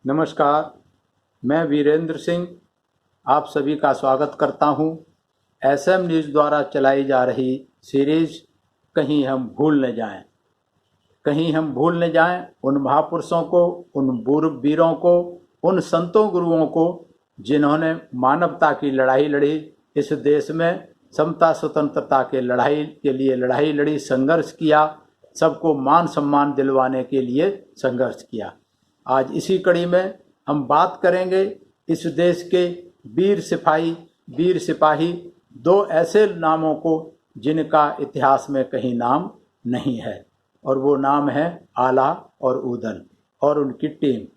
नमस्कार, मैं वीरेंद्र सिंह आप सभी का स्वागत करता हूं। एसएम न्यूज़ द्वारा चलाई जा रही सीरीज कहीं हम भूल न जाएं। कहीं हम भूल न जाएं उन महापुरुषों को, उन वीरों को, उन संतों गुरुओं को जिन्होंने मानवता की लड़ाई लड़ी, इस देश में समता स्वतंत्रता के लड़ाई के लिए लड़ाई लड़ी, संघर्ष किया, सबको मान सम्मान दिलवाने के लिए संघर्ष किया। आज इसी कड़ी में हम बात करेंगे इस देश के वीर सिपाही दो ऐसे नामों को जिनका इतिहास में कहीं नाम नहीं है, और वो नाम है आला और उदल और उनकी टीम।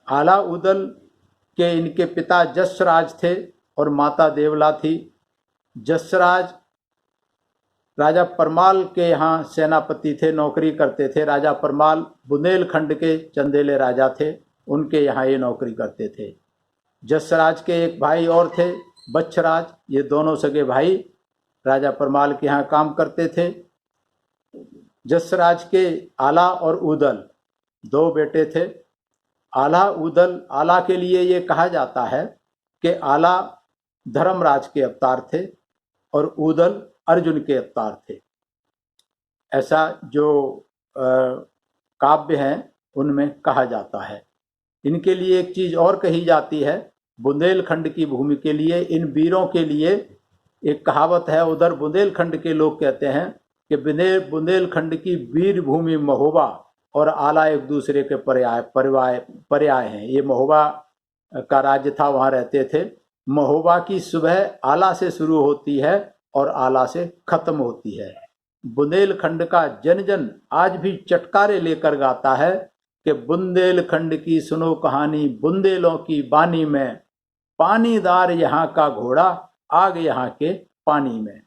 आला उदल के इनके पिता जसराज थे और माता देवला थी। जसराज राजा परमाल के यहाँ सेनापति थे, नौकरी करते थे। राजा परमाल बुंदेलखंड के चंदेले राजा थे, उनके यहाँ ये नौकरी करते थे। जसराज के एक भाई और थे, बच्छराज। ये दोनों सगे भाई राजा परमाल के यहाँ काम करते थे। जसराज के आला और उदल दो बेटे थे। आला उदल, आला के लिए ये कहा जाता है कि आला धर्मराज के अवतार थे और उदल अर्जुन के अवतार थे। ऐसा जो काव्य हैं उनमें कहा जाता है। इनके लिए एक चीज और कही जाती है, बुंदेलखंड की भूमि के लिए, इन वीरों के लिए एक कहावत है। उधर बुंदेलखंड के लोग कहते हैं कि बुंदेलखंड की वीर भूमि महोबा और आला एक दूसरे के पर्याय हैं। ये महोबा का राज्य था, वहां रहते थे। महोबा की सुबह आला से शुरू होती है और आला से खत्म होती है। बुंदेलखंड का जन जन आज भी चटकारे लेकर गाता है कि बुंदेलखंड की सुनो कहानी, बुंदेलों की बानी में, पानीदार यहाँ का घोड़ा, आग यहाँ के पानी में।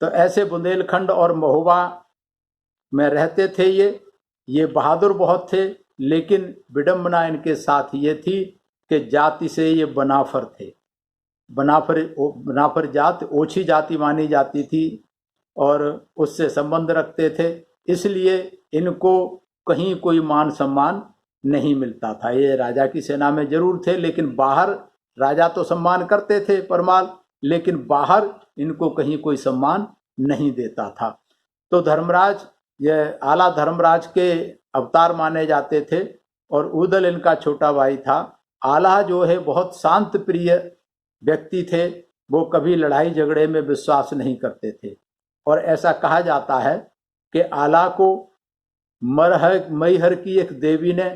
तो ऐसे बुंदेलखंड और महोबा में रहते थे ये बहादुर बहुत थे, लेकिन विडंबना इनके साथ ये थी कि जाति से ये बनाफर थे। बनाफर जात ओछी जाति मानी जाती थी और उससे संबंध रखते थे, इसलिए इनको कहीं कोई मान सम्मान नहीं मिलता था। ये राजा की सेना में जरूर थे, लेकिन बाहर राजा तो सम्मान करते थे परमाल, लेकिन बाहर इनको कहीं कोई सम्मान नहीं देता था। तो धर्मराज, ये आला धर्मराज के अवतार माने जाते थे और उदल इनका छोटा भाई था। आला जो है बहुत शांत प्रिय व्यक्ति थे, वो कभी लड़ाई झगड़े में विश्वास नहीं करते थे। और ऐसा कहा जाता है कि आला को मैहर की एक देवी ने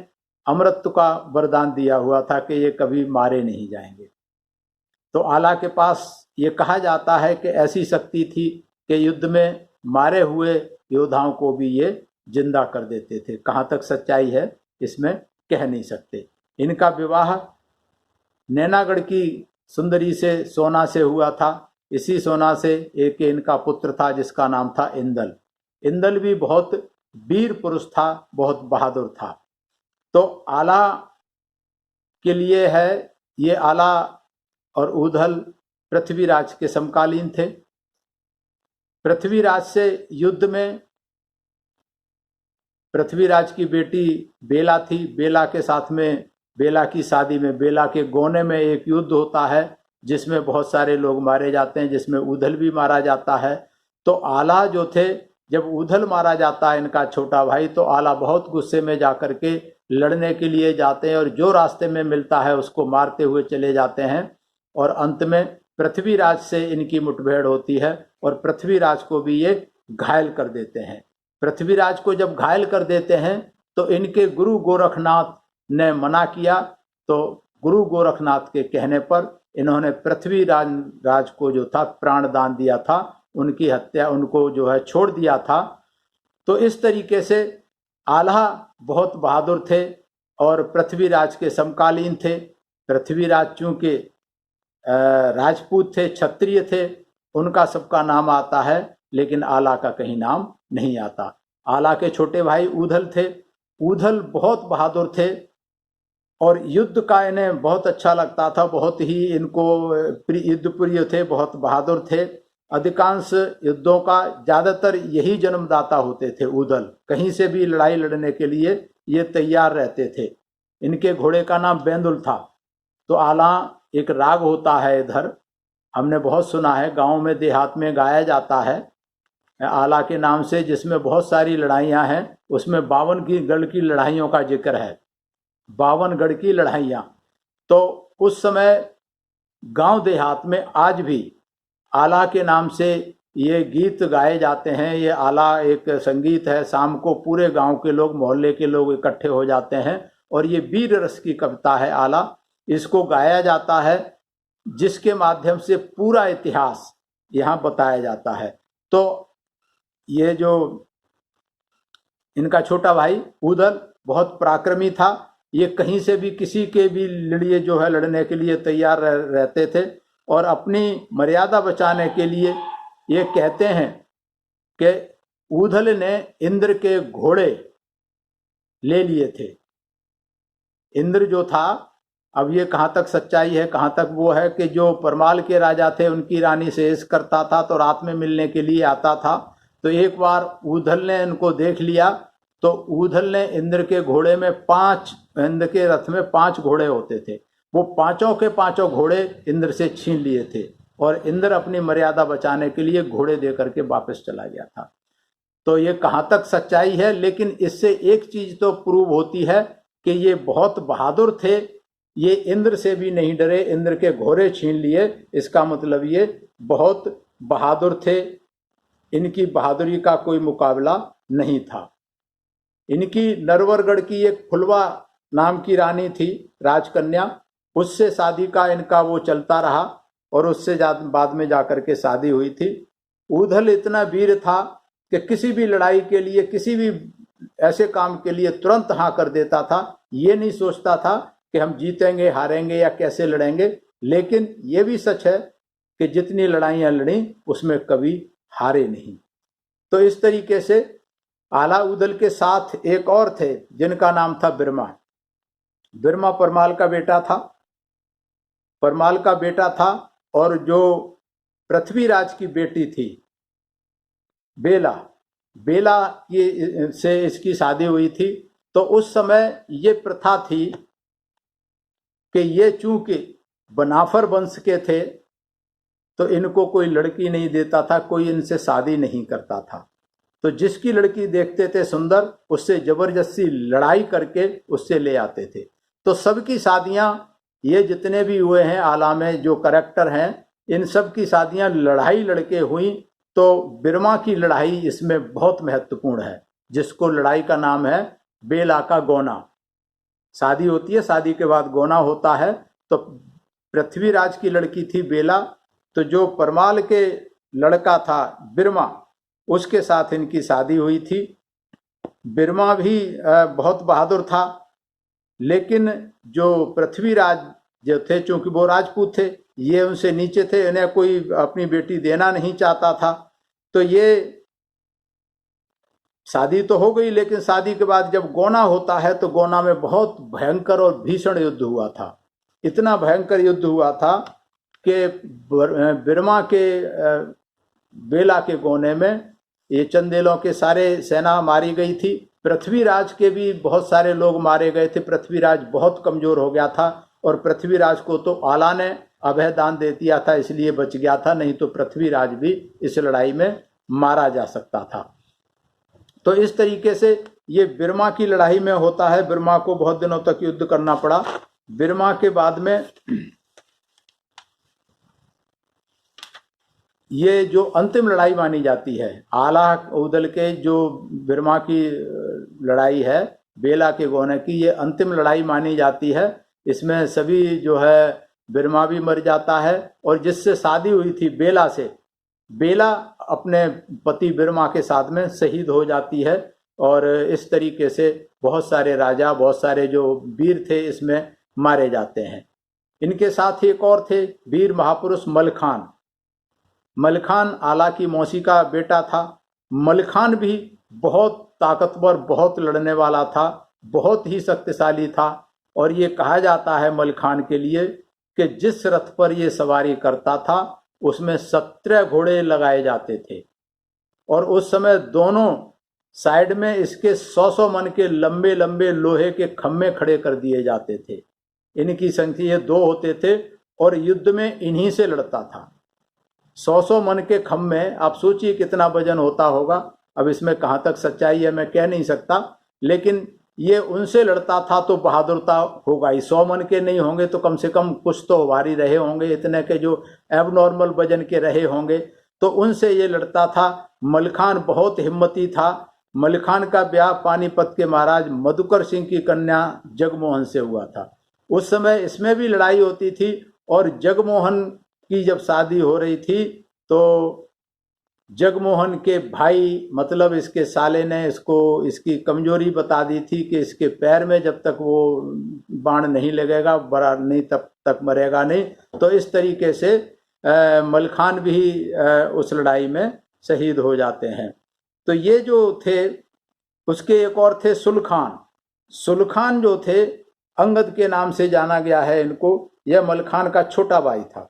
अमृत का वरदान दिया हुआ था कि ये कभी मारे नहीं जाएंगे। तो आला के पास ये कहा जाता है कि ऐसी शक्ति थी कि युद्ध में मारे हुए योद्धाओं को भी ये जिंदा कर देते थे। कहाँ तक सच्चाई है इसमें कह नहीं सकते। इनका विवाह नैनागढ़ की सुंदरी से, सोना से हुआ था। इसी सोना से एक इनका पुत्र था जिसका नाम था इंदल। इंदल भी बहुत वीर पुरुष था, बहुत बहादुर था। तो आला के लिए है, ये आला और उदल पृथ्वीराज के समकालीन थे। पृथ्वीराज से युद्ध में पृथ्वीराज की बेटी बेला थी। बेला के साथ में, बेला की शादी में, बेला के गोने में एक युद्ध होता है जिसमें बहुत सारे लोग मारे जाते हैं, जिसमें उदल भी मारा जाता है। तो आला जो थे, जब उदल मारा जाता है इनका छोटा भाई, तो आला बहुत गुस्से में जाकर के लड़ने के लिए जाते हैं और जो रास्ते में मिलता है उसको मारते हुए चले जाते हैं। और अंत में पृथ्वीराज से इनकी मुठभेड़ होती है और पृथ्वीराज को भी ये घायल कर देते हैं। पृथ्वीराज को जब घायल कर देते हैं तो इनके गुरु गोरखनाथ ने मना किया। तो गुरु गोरखनाथ के कहने पर इन्होंने पृथ्वीराज को जो था प्राण दान दिया था, उनकी हत्या, उनको जो है छोड़ दिया था। तो इस तरीके से आला बहुत बहादुर थे और पृथ्वीराज के समकालीन थे। पृथ्वीराज चूंकि राजपूत थे, क्षत्रिय थे, उनका सबका नाम आता है, लेकिन आला का कहीं नाम नहीं आता। आला के छोटे भाई उदल थे। उदल बहुत बहादुर थे और युद्ध का इन्हें बहुत अच्छा लगता था, बहुत ही इनको युद्ध प्रिय थे, बहुत बहादुर थे। अधिकांश युद्धों का ज्यादातर यही जन्मदाता होते थे उदल। कहीं से भी लड़ाई लड़ने के लिए ये तैयार रहते थे। इनके घोड़े का नाम बेंदुल था। तो आला एक राग होता है, इधर हमने बहुत सुना है, गांव में देहात में गाया जाता है आला के नाम से, जिसमें बहुत सारी लड़ाइयाँ हैं। उसमें 52 गढ़ की लड़ाइयों का जिक्र है, 52 गढ़ की लड़ाइयाँ। तो उस समय गांव देहात में आज भी आला के नाम से ये गीत गाए जाते हैं। ये आला एक संगीत है, शाम को पूरे गांव के लोग, मोहल्ले के लोग इकट्ठे हो जाते हैं और ये वीर रस की कविता है आला। इसको गाया जाता है, जिसके माध्यम से पूरा इतिहास यहाँ बताया जाता है। तो ये जो इनका छोटा भाई उदल बहुत पराक्रमी था। ये कहीं से भी किसी के भी लिए जो है लड़ने के लिए तैयार रहते थे और अपनी मर्यादा बचाने के लिए ये कहते हैं कि उदल ने इंद्र के घोड़े ले लिए थे। इंद्र जो था, अब ये कहाँ तक सच्चाई है कहाँ तक वो है कि जो परमाल के राजा थे उनकी रानी से इश्क करता था तो रात में मिलने के लिए आता था। तो एक बार उदल ने इनको देख लिया तो उदल ने इंद्र के घोड़े में इंद्र के रथ में 5 घोड़े होते थे, वो पांचों के पांचों घोड़े इंद्र से छीन लिए थे और इंद्र अपनी मर्यादा बचाने के लिए घोड़े दे करके वापस चला गया था। तो ये कहाँ तक सच्चाई है, लेकिन इससे एक चीज तो प्रूव होती है कि ये बहुत बहादुर थे। ये इंद्र से भी नहीं डरे, इंद्र के घोड़े छीन लिए, इसका मतलब ये बहुत बहादुर थे। इनकी बहादुरी का कोई मुकाबला नहीं था। इनकी नरवरगढ़ की एक फुलवा नाम की रानी थी, राजकन्या, उससे शादी का इनका वो चलता रहा और उससे बाद में जाकर के शादी हुई थी। उदल इतना वीर था कि किसी भी लड़ाई के लिए, किसी भी ऐसे काम के लिए तुरंत हाँ कर देता था। ये नहीं सोचता था कि हम जीतेंगे हारेंगे या कैसे लड़ेंगे, लेकिन ये भी सच है कि जितनी लड़ाइयाँ लड़ी उसमें कभी हारे नहीं। तो इस तरीके से आला उदल के साथ एक और थे जिनका नाम था बिरमा। बिरमा परमाल का बेटा था, परमाल का बेटा था। और जो पृथ्वीराज की बेटी थी बेला, बेला की से इसकी शादी हुई थी। तो उस समय ये प्रथा थी कि ये चूंकि बनाफर वंश के थे तो इनको कोई लड़की नहीं देता था, कोई इनसे शादी नहीं करता था। तो जिसकी लड़की देखते थे सुंदर, उससे जबरदस्ती लड़ाई करके उससे ले आते थे। तो सबकी शादियां, ये जितने भी हुए हैं आला में जो करेक्टर हैं, इन सब की शादियां लड़ाई लड़के हुई। तो बिरमा की लड़ाई इसमें बहुत महत्वपूर्ण है, जिसको लड़ाई का नाम है बेला का गोना। शादी होती है, शादी के बाद गोना होता है। तो पृथ्वीराज की लड़की थी बेला, तो जो परमाल के लड़का था बिरमा, उसके साथ इनकी शादी हुई थी। बिरमा भी बहुत बहादुर था, लेकिन जो पृथ्वीराज जो थे, चूंकि वो राजपूत थे, ये उनसे नीचे थे, इन्हें कोई अपनी बेटी देना नहीं चाहता था। तो ये शादी तो हो गई, लेकिन शादी के बाद जब गोना होता है तो गोना में बहुत भयंकर और भीषण युद्ध हुआ था। इतना भयंकर युद्ध हुआ था कि बिरमा के बेला के गोने में ये चंदेलों के सारे सेना मारी गई थी। पृथ्वीराज के भी बहुत सारे लोग मारे गए थे। पृथ्वीराज बहुत कमजोर हो गया था और पृथ्वीराज को तो आला ने अभय दान दे दिया था, इसलिए बच गया था, नहीं तो पृथ्वीराज भी इस लड़ाई में मारा जा सकता था। तो इस तरीके से ये बिरमा की लड़ाई में होता है। बिरमा को बहुत दिनों तक युद्ध करना पड़ा। बिरमा के बाद में ये जो अंतिम लड़ाई मानी जाती है आला उदल के, जो बिरमा की लड़ाई है बेला के गोने की, ये अंतिम लड़ाई मानी जाती है। इसमें सभी जो है बिरमा भी मर जाता है और जिससे शादी हुई थी बेला से, बेला अपने पति बिरमा के साथ में शहीद हो जाती है। और इस तरीके से बहुत सारे राजा, बहुत सारे जो वीर थे इसमें मारे जाते हैं। इनके साथ एक और थे वीर महापुरुष मलखान। मलखान आला की मौसी का बेटा था। मलखान भी बहुत ताकतवर, बहुत लड़ने वाला था, बहुत ही शक्तिशाली था। और ये कहा जाता है मलखान के लिए कि जिस रथ पर ये सवारी करता था उसमें 17 घोड़े लगाए जाते थे। और उस समय दोनों साइड में इसके 100 मन के लंबे लंबे लोहे के खम्भे खड़े कर दिए जाते थे। इनकी संख्या ये 2 होते थे और युद्ध में इन्हीं से लड़ता था। 100 मन के खम्भे, आप सोचिए कितना वजन होता होगा। अब इसमें कहाँ तक सच्चाई है मैं कह नहीं सकता, लेकिन ये उनसे लड़ता था तो बहादुरता होगा ही। 100 मन के नहीं होंगे तो कम से कम कुछ तो भारी रहे होंगे, इतने के जो एबनॉर्मल वजन के रहे होंगे, तो उनसे ये लड़ता था। मलखान बहुत हिम्मती था। मलखान का ब्याह पानीपत के महाराज मधुकर सिंह की कन्या जगमोहन से हुआ था। उस समय इसमें भी लड़ाई होती थी और जगमोहन की जब शादी हो रही थी तो जगमोहन के भाई मतलब इसके साले ने इसको इसकी कमजोरी बता दी थी कि इसके पैर में जब तक वो बाण नहीं लगेगा बड़ा नहीं तब तक मरेगा नहीं। तो इस तरीके से मलखान भी उस लड़ाई में शहीद हो जाते हैं। तो ये जो थे, उसके एक और थे सुलखान। सुलखान जो थे अंगद के नाम से जाना गया है इनको। यह मलखान का छोटा भाई था।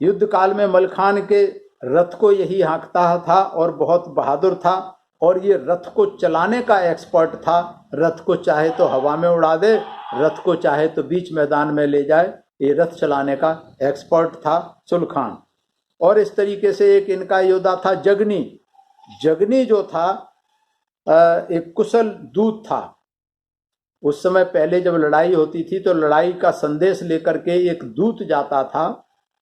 युद्ध काल में मलखान के रथ को यही हाँकता था और बहुत बहादुर था और ये रथ को चलाने का एक्सपर्ट था। रथ को चाहे तो हवा में उड़ा दे, रथ को चाहे तो बीच मैदान में ले जाए, ये रथ चलाने का एक्सपर्ट था सुलखान। और इस तरीके से एक इनका योद्धा था जगनी। जगनी जो था एक कुशल दूत था। उस समय पहले जब लड़ाई होती थी तो लड़ाई का संदेश लेकर के एक दूत जाता था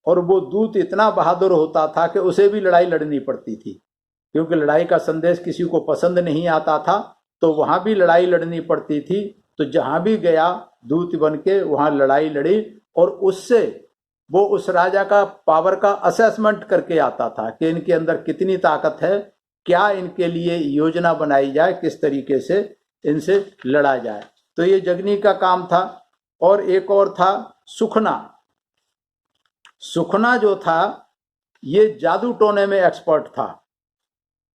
और वो दूत इतना बहादुर होता था कि उसे भी लड़ाई लड़नी पड़ती थी, क्योंकि लड़ाई का संदेश किसी को पसंद नहीं आता था तो वहां भी लड़ाई लड़नी पड़ती थी। तो जहां भी गया दूत बन के वहां लड़ाई लड़ी और उससे वो उस राजा का पावर का असेसमेंट करके आता था कि इनके अंदर कितनी ताकत है, क्या इनके लिए योजना बनाई जाए, किस तरीके से इनसे लड़ा जाए। तो ये जगनी का काम था। और एक और था सुखना। सुखना जो था ये जादू टोने में एक्सपर्ट था।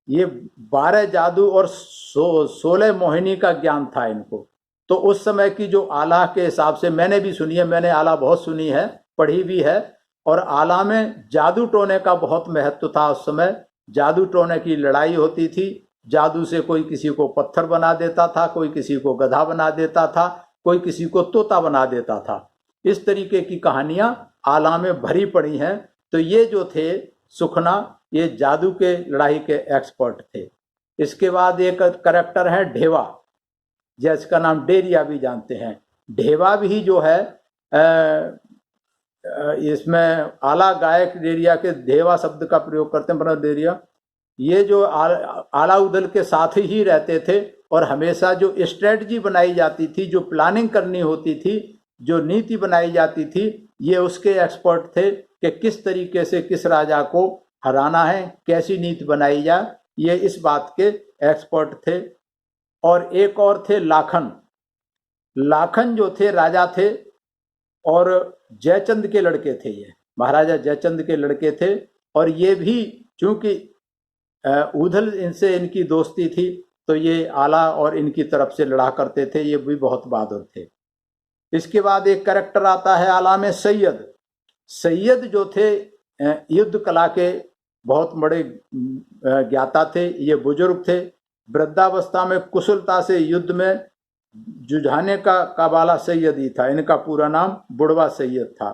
ये 12 जादू और 16 मोहिनी का ज्ञान था इनको। तो उस समय की जो आला के हिसाब से मैंने भी सुनी है, मैंने आला बहुत सुनी है, पढ़ी भी है, और आला में जादू टोने का बहुत महत्व था। उस समय जादू टोने की लड़ाई होती थी। जादू से कोई किसी को पत्थर बना देता था, कोई किसी को गधा बना देता था, कोई किसी को तोता बना देता था। इस तरीके की कहानियां आला में भरी पड़ी हैं। तो ये जो थे सुखना, ये जादू के लड़ाई के एक्सपर्ट थे। इसके बाद एक कैरेक्टर है ढेवा, जिसका नाम डेरिया भी जानते हैं। ढेवा भी जो है इसमें आला गायक डेरिया के ढेवा शब्द का प्रयोग करते हैं। बना डेरिया ये जो आला उदल के साथ ही रहते थे और हमेशा जो स्ट्रेटजी बनाई जाती थी, जो प्लानिंग करनी होती थी, जो नीति बनाई जाती थी, ये उसके एक्सपर्ट थे कि किस तरीके से किस राजा को हराना है, कैसी नीति बनाई जाए, ये इस बात के एक्सपर्ट थे। और एक और थे लाखन। लाखन जो थे राजा थे और जयचंद के लड़के थे। ये महाराजा जयचंद के लड़के थे और ये भी चूंकि उधल इनसे इनकी दोस्ती थी तो ये आला और इनकी तरफ से लड़ा करते थे। ये भी बहुत बहादुर थे। इसके बाद एक कैरेक्टर आता है आला में सैयद। सैयद जो थे युद्ध कला के बहुत बड़े ज्ञाता थे। ये बुजुर्ग थे। वृद्धावस्था में कुशलता से युद्ध में जुझाने का काबाला सैयद ही था। इनका पूरा नाम बुढ़वा सैयद था।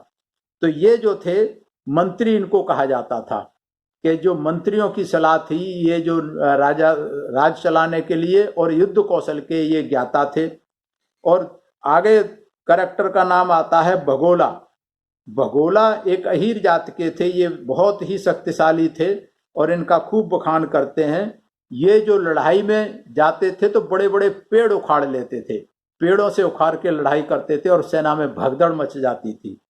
तो ये जो थे मंत्री इनको कहा जाता था कि जो मंत्रियों की सलाह थी, ये जो राज चलाने के लिए और युद्ध कौशल के ये ज्ञाता थे। और आगे कैरेक्टर का नाम आता है भगोला। भगोला एक अहीर जात के थे। ये बहुत ही शक्तिशाली थे और इनका खूब बखान करते हैं। ये जो लड़ाई में जाते थे तो बड़े बड़े पेड़ उखाड़ लेते थे, पेड़ों से उखाड़ के लड़ाई करते थे और सेना में भगदड़ मच जाती थी।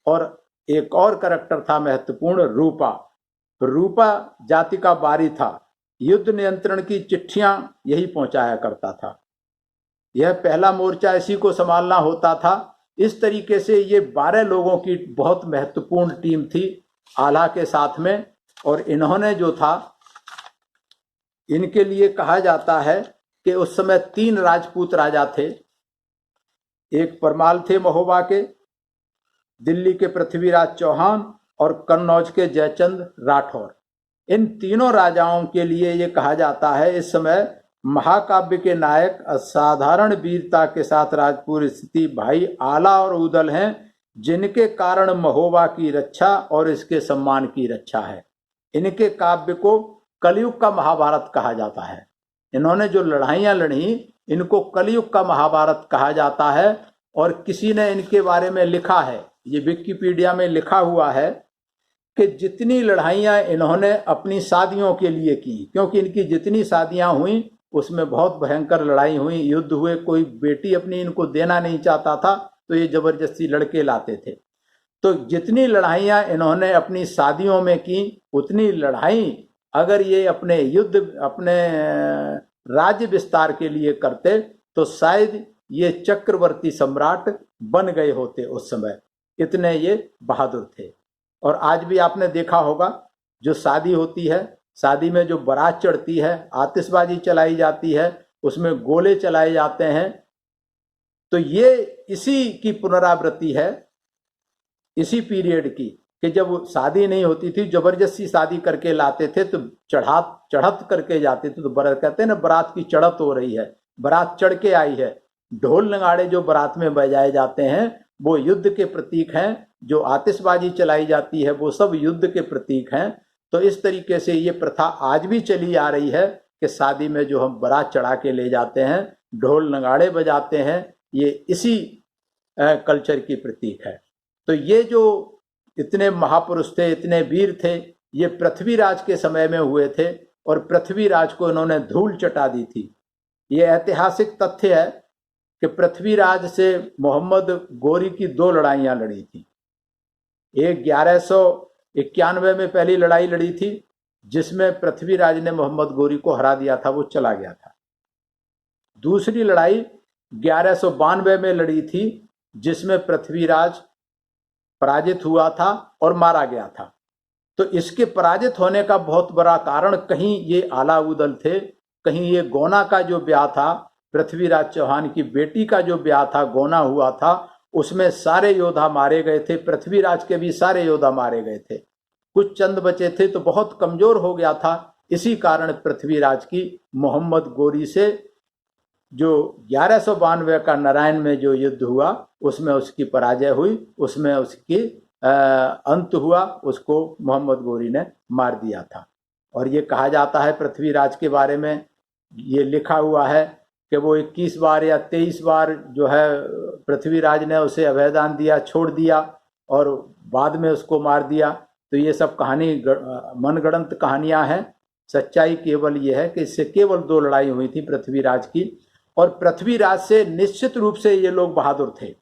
और एक और कैरेक्टर था महत्वपूर्ण, रूपा। रूपा जाति का बारी था। युद्ध नियंत्रण की चिट्ठियां यही पहुंचाया करता था। यह पहला मोर्चा इसी को संभालना होता था। इस तरीके से ये 12 लोगों की बहुत महत्वपूर्ण टीम थी आला के साथ में। और इन्होंने जो था, इनके लिए कहा जाता है कि उस समय 3 राजपूत राजा थे। एक परमाल थे महोबा के, दिल्ली के पृथ्वीराज चौहान और कन्नौज के जयचंद राठौर। इन तीनों राजाओं के लिए ये कहा जाता है इस समय महाकाव्य के नायक असाधारण वीरता के साथ राजपूत स्थिति भाई आला और उदल हैं, जिनके कारण महोबा की रक्षा और इसके सम्मान की रक्षा है। इनके काव्य को कलयुग का महाभारत कहा जाता है। इन्होंने जो लड़ाइयां लड़ी इनको कलयुग का महाभारत कहा जाता है। और किसी ने इनके बारे में लिखा है, ये विकिपीडिया में लिखा हुआ है कि जितनी लड़ाइयां इन्होंने अपनी शादियों के लिए की, क्योंकि इनकी जितनी शादियां हुई उसमें बहुत भयंकर लड़ाई हुई, युद्ध हुए, कोई बेटी अपनी इनको देना नहीं चाहता था तो ये जबरदस्ती लड़के लाते थे। तो जितनी लड़ाइयां इन्होंने अपनी शादियों में की उतनी लड़ाई अगर ये अपने युद्ध, अपने राज्य विस्तार के लिए करते तो शायद ये चक्रवर्ती सम्राट बन गए होते उस समय, इतने ये बहादुर थे। और आज भी आपने देखा होगा जो शादी होती है, शादी में जो बारात चढ़ती है, आतिशबाजी चलाई जाती है, उसमें गोले चलाए जाते हैं, तो ये इसी की पुनरावृत्ति है, इसी पीरियड की, कि जब शादी नहीं होती थी जबरदस्ती शादी करके लाते थे तो चढ़त करके जाते थे। तो बारात कहते हैं ना, बारात की चढ़त हो रही है, बारात चढ़ के आई है। ढोल नगाड़े जो बारात में बजाए जाते हैं वो युद्ध के प्रतीक हैं, जो आतिशबाजी चलाई जाती है वो सब युद्ध के प्रतीक हैं। तो इस तरीके से ये प्रथा आज भी चली आ रही है कि शादी में जो हम बारात चढ़ा के ले जाते हैं, ढोल नगाड़े बजाते हैं, ये इसी कल्चर की प्रतीक है। तो ये जो इतने महापुरुष थे, इतने वीर थे, ये पृथ्वीराज के समय में हुए थे और पृथ्वीराज को इन्होंने धूल चटा दी थी। ये ऐतिहासिक तथ्य है कि पृथ्वीराज से मोहम्मद गोरी की 2 लड़ाइयां लड़ी थी। एक 1191 में पहली लड़ाई लड़ी थी जिसमें पृथ्वीराज ने मोहम्मद गोरी को हरा दिया था, वो चला गया था। दूसरी लड़ाई 1192 में लड़ी थी जिसमें पृथ्वीराज पराजित हुआ था और मारा गया था। तो इसके पराजित होने का बहुत बड़ा कारण कहीं ये आला उदल थे, कहीं ये गोना का जो ब्याह था, पृथ्वीराज चौहान की बेटी का जो ब्याह था, गोना हुआ था, उसमें सारे योद्धा मारे गए थे। पृथ्वीराज के भी सारे योद्धा मारे गए थे, कुछ चंद बचे थे, तो बहुत कमजोर हो गया था। इसी कारण पृथ्वीराज की मोहम्मद गोरी से जो 1192 का नारायण में जो युद्ध हुआ उसमें उसकी पराजय हुई, उसमें उसकी अंत हुआ, उसको मोहम्मद गोरी ने मार दिया था। और ये कहा जाता है पृथ्वीराज के बारे में, ये लिखा हुआ है कि वो 21 बार या 23 बार जो है पृथ्वीराज ने उसे अभयदान दिया, छोड़ दिया और बाद में उसको मार दिया। तो ये सब कहानी मनगढ़ंत कहानियां हैं। सच्चाई केवल ये है कि इससे केवल 2 लड़ाई हुई थी पृथ्वीराज की, और पृथ्वीराज से निश्चित रूप से ये लोग बहादुर थे।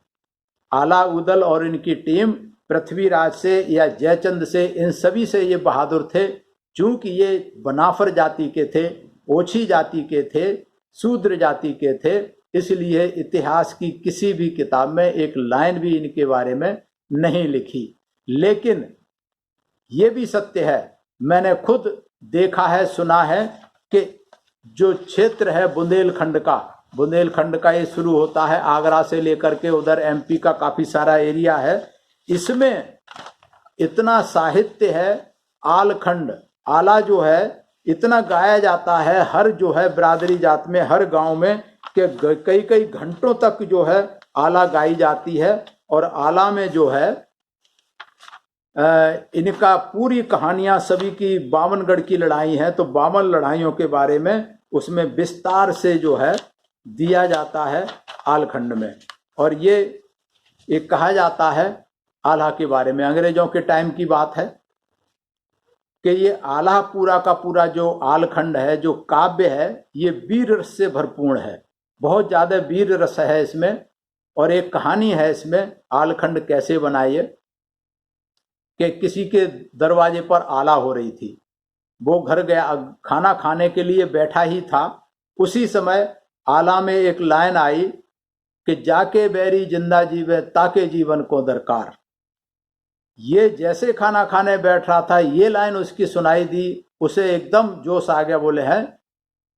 आला उदल और इनकी टीम पृथ्वीराज से या जयचंद से, इन सभी से ये बहादुर थे। चूंकि ये बनाफर जाति के थे, ओछी जाति के थे, शूद्र जाति के थे, इसलिए इतिहास की किसी भी किताब में एक लाइन भी इनके बारे में नहीं लिखी। लेकिन ये भी सत्य है, मैंने खुद देखा है, सुना है कि जो क्षेत्र है बुंदेलखंड का ये शुरू होता है आगरा से लेकर के उधर एमपी का काफी सारा एरिया है, इसमें इतना साहित्य है। आलखंड, आला जो है इतना गाया जाता है हर जो है बिरादरी जात में, हर गांव में, कि कई कई घंटों तक जो है आला गाई जाती है। और आला में जो है इनका पूरी कहानियां सभी की 52गढ़ की लड़ाई है, तो 52 लड़ाइयों के बारे में उसमें विस्तार से जो है दिया जाता है आलखंड में। और ये कहा जाता है आला के बारे में, अंग्रेजों के टाइम की बात है, कि ये आला पूरा का पूरा जो आलखंड है, जो काव्य है, ये वीर रस से भरपूर है, बहुत ज्यादा वीर रस है इसमें। और एक कहानी है इसमें, आलखंड कैसे बनाई है, कि किसी के दरवाजे पर आला हो रही थी, वो घर गया, खाना खाने के लिए बैठा ही था, उसी समय आला में एक लाइन आई कि जाके बैरी जिंदा जीवे ताके जीवन को दरकार। ये जैसे खाना खाने बैठ रहा था, ये लाइन उसकी सुनाई दी, उसे एकदम जोश आ गया, बोले हैं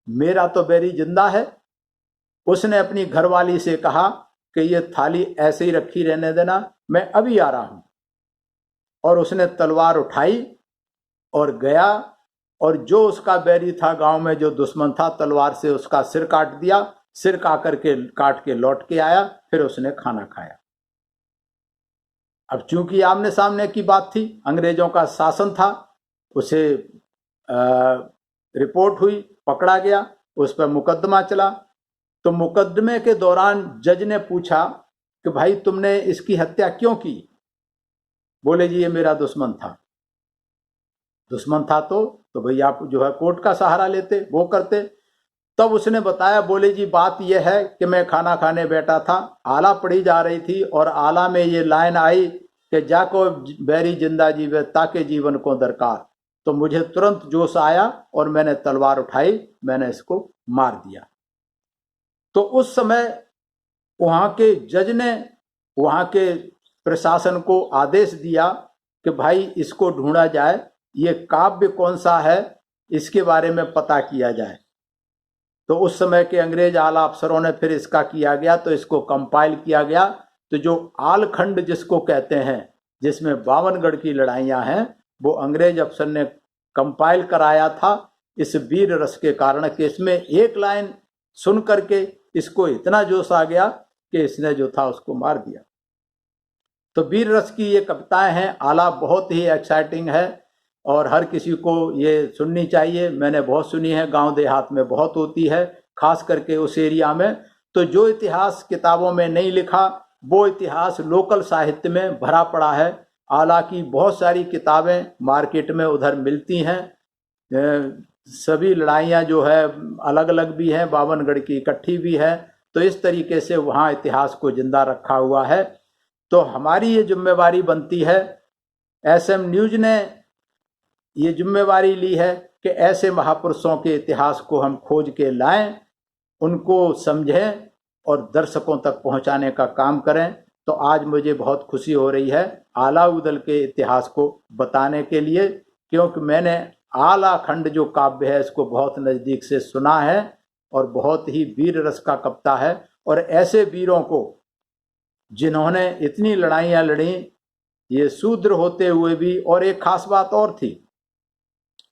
मेरा तो बैरी जिंदा है। उसने अपनी घरवाली से कहा कि ये थाली ऐसे ही रखी रहने देना, मैं अभी आ रहा हूं। और उसने तलवार उठाई और गया और जो उसका बैरी था गांव में, जो दुश्मन था, तलवार से उसका सिर काट दिया। सिर काट के लौट के आया, फिर उसने खाना खाया। अब चूंकि आमने सामने की बात थी, अंग्रेजों का शासन था, उसे रिपोर्ट हुई, पकड़ा गया, उस पर मुकदमा चला। तो मुकदमे के दौरान जज ने पूछा कि भाई तुमने इसकी हत्या क्यों की? बोले जी ये मेरा दुश्मन था। दुश्मन था तो भाई आप जो है कोर्ट का सहारा लेते, वो करते। तब उसने बताया, बोले जी बात यह है कि मैं खाना खाने बैठा था, आला पढ़ी जा रही थी और आला में ये लाइन आई कि जाको बैरी जिंदा जीवे ताके जीवन को दरकार। तो मुझे तुरंत जोश आया और मैंने तलवार उठाई, मैंने इसको मार दिया। तो उस समय वहां के जज ने वहां के प्रशासन को आदेश दिया कि भाई इसको ढूंढा जाए, ये काव्य कौन सा है इसके बारे में पता किया जाए। तो उस समय के अंग्रेज आला अफसरों ने फिर इसका किया गया, तो इसको कंपाइल किया गया। तो जो आलखंड जिसको कहते हैं, जिसमें 52गढ़ की लड़ाइयां हैं, वो अंग्रेज अफसर ने कंपाइल कराया था इस वीर रस के कारण कि इसमें एक लाइन सुन करके इसको इतना जोश आ गया कि इसने जो था उसको मार दिया। तो वीर रस की ये कविताएं हैं। आला बहुत ही एक्साइटिंग है और हर किसी को ये सुननी चाहिए। मैंने बहुत सुनी है, गांव देहात में बहुत होती है, खास करके उस एरिया में। तो जो इतिहास किताबों में नहीं लिखा, वो इतिहास लोकल साहित्य में भरा पड़ा है। आला की बहुत सारी किताबें मार्केट में उधर मिलती हैं। सभी लड़ाइयाँ जो है अलग अलग भी हैं, 52गढ़ की इकट्ठी भी है। तो इस तरीके से वहाँ इतिहास को जिंदा रखा हुआ है। तो हमारी ये जिम्मेवारी बनती है, एसएम न्यूज़ ने ये जिम्मेवारी ली है कि ऐसे महापुरुषों के इतिहास को हम खोज के लाएं, उनको समझें और दर्शकों तक पहुंचाने का काम करें। तो आज मुझे बहुत खुशी हो रही है आला उदल के इतिहास को बताने के लिए, क्योंकि मैंने आला खंड जो काव्य है इसको बहुत नज़दीक से सुना है और बहुत ही वीर रस का कविता है। और ऐसे वीरों को जिन्होंने इतनी लड़ाइयाँ लड़ी, ये शूद्र होते हुए भी। और एक खास बात और थी,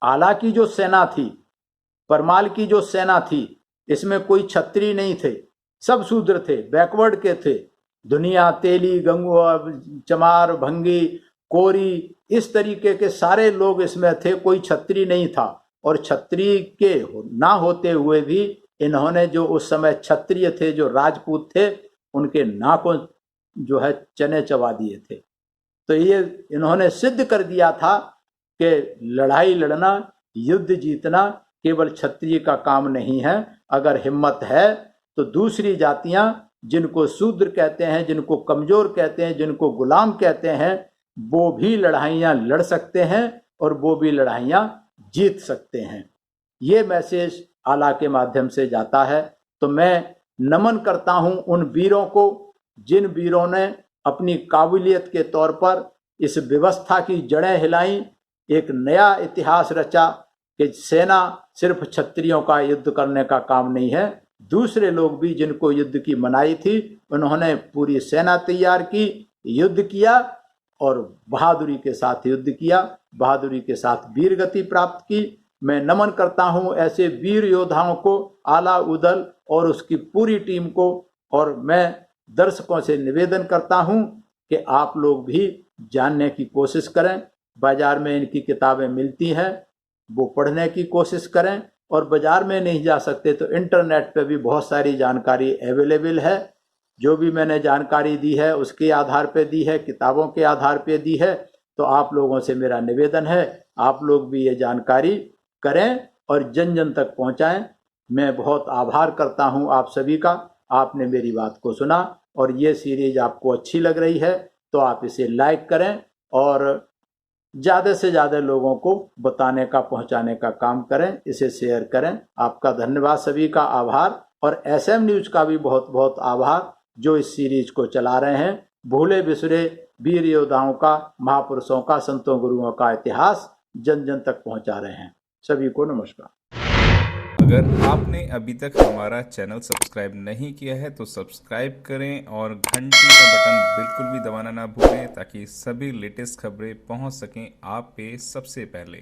आला की जो सेना थी, परमाल की जो सेना थी, इसमें कोई क्षत्रिय नहीं थे, सब शूद्र थे, बैकवर्ड के थे। दुनिया, तेली, गंगुआ, चमार, भंगी, कोरी, इस तरीके के सारे लोग इसमें थे, कोई क्षत्रिय नहीं था। और क्षत्रिय के ना होते हुए भी इन्होंने जो उस समय क्षत्रिय थे, जो राजपूत थे, उनके नाकों जो है चने चबा दिए थे। तो ये इन्होंने सिद्ध कर दिया था कि लड़ाई लड़ना, युद्ध जीतना केवल क्षत्रिय का काम नहीं है। अगर हिम्मत है तो दूसरी जातियां, जिनको शूद्र कहते हैं, जिनको कमजोर कहते हैं, जिनको गुलाम कहते हैं, वो भी लड़ाइयां लड़ सकते हैं और वो भी लड़ाइयां जीत सकते हैं। ये मैसेज आला के माध्यम से जाता है। तो मैं नमन करता हूं उन वीरों को, जिन वीरों ने अपनी काबिलियत के तौर पर इस व्यवस्था की जड़ें हिलाई, एक नया इतिहास रचा कि सेना सिर्फ क्षत्रियों का युद्ध करने का काम नहीं है। दूसरे लोग भी जिनको युद्ध की मनाही थी, उन्होंने पूरी सेना तैयार की, युद्ध किया और बहादुरी के साथ युद्ध किया, बहादुरी के साथ वीर गति प्राप्त की। मैं नमन करता हूं ऐसे वीर योद्धाओं को, आला उदल और उसकी पूरी टीम को। और मैं दर्शकों से निवेदन करता हूं कि आप लोग भी जानने की कोशिश करें। बाजार में इनकी किताबें मिलती हैं, वो पढ़ने की कोशिश करें। और बाजार में नहीं जा सकते तो इंटरनेट पे भी बहुत सारी जानकारी अवेलेबल है। जो भी मैंने जानकारी दी है उसके आधार पे दी है, किताबों के आधार पे दी है। तो आप लोगों से मेरा निवेदन है, आप लोग भी ये जानकारी करें और जन जन तक पहुंचाएं। मैं बहुत आभार करता हूं आप सभी का, आपने मेरी बात को सुना। और ये सीरीज आपको अच्छी लग रही है तो आप इसे लाइक करें और ज़्यादा से ज़्यादा लोगों को बताने का, पहुंचाने का काम करें, इसे शेयर करें। आपका धन्यवाद, सभी का आभार। और एसएम न्यूज़ का भी बहुत बहुत आभार जो इस सीरीज को चला रहे हैं। भूले बिसरे वीर योद्धाओं का, महापुरुषों का, संतों गुरुओं का इतिहास जन जन तक पहुंचा रहे हैं। सभी को नमस्कार। अगर आपने अभी तक हमारा चैनल सब्सक्राइब नहीं किया है तो सब्सक्राइब करें और घंटी का बटन बिल्कुल भी दबाना ना भूलें ताकि सभी लेटेस्ट खबरें पहुंच सकें आप पे सबसे पहले।